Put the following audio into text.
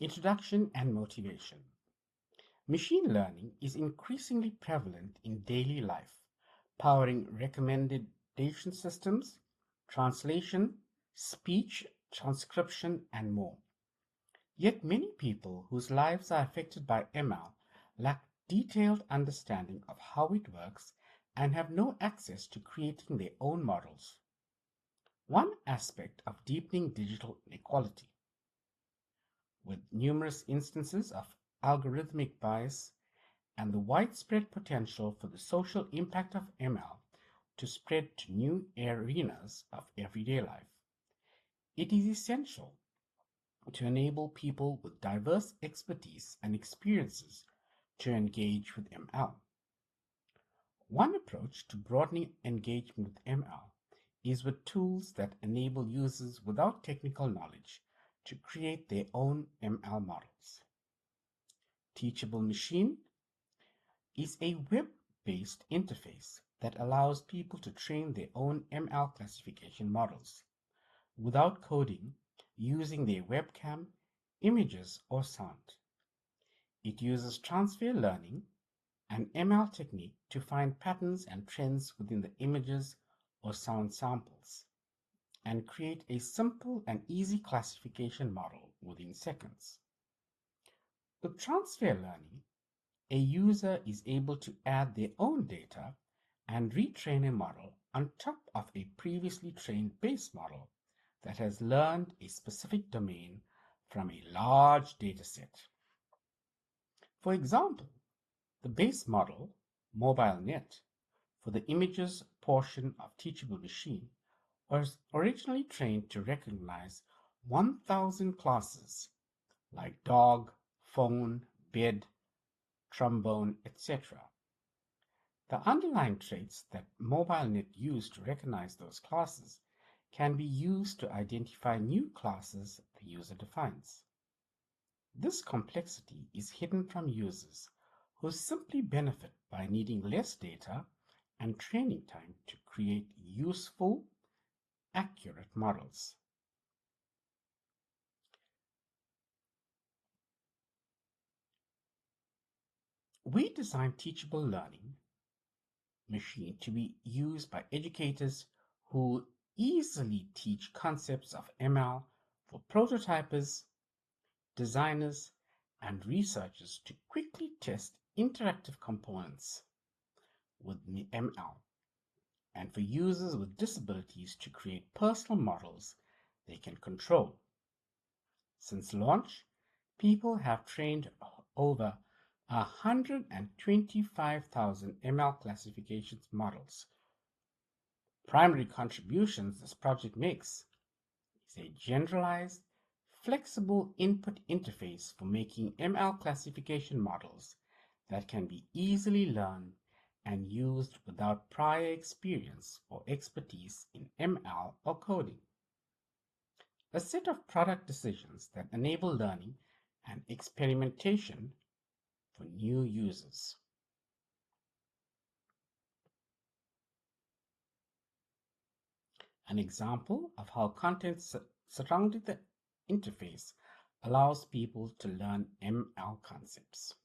Introduction and motivation. Machine learning is increasingly prevalent in daily life, powering recommendation systems, translation, speech, transcription, and more. Yet many people whose lives are affected by ML lack detailed understanding of how it works and have no access to creating their own models. One aspect of deepening digital inequality, with numerous instances of algorithmic bias and the widespread potential for the social impact of ML to spread to new arenas of everyday life. It is essential to enable people with diverse expertise and experiences to engage with ML. One approach to broadening engagement with ML is with tools that enable users without technical knowledge to create their own ML models. Teachable Machine is a web-based interface that allows people to train their own ML classification models without coding, using their webcam, images, or sound. It uses transfer learning, an ML technique, to find patterns and trends within the images or sound samples and create a simple and easy classification model within seconds. With transfer learning, a user is able to add their own data and retrain a model on top of a previously trained base model that has learned a specific domain from a large dataset. For example, the base model, MobileNet, for the images portion of Teachable Machine was originally trained to recognize 1,000 classes like dog, phone, bed, trombone, etc. The underlying traits that MobileNet used to recognize those classes can be used to identify new classes the user defines. This complexity is hidden from users who simply benefit by needing less data and training time to create useful, accurate models. We designed Teachable Learning Machine to be used by educators who easily teach concepts of ML for prototypers, designers, and researchers to quickly test interactive components with ML, and for users with disabilities to create personal models they can control. Since launch, people have trained over 125,000 ML classifications models. Primary contributions this project makes is a generalized, flexible input interface for making ML classification models that can be easily learned and used without prior experience or expertise in ML or coding. A set of product decisions that enable learning and experimentation for new users. An example of how content surrounding the interface allows people to learn ML concepts.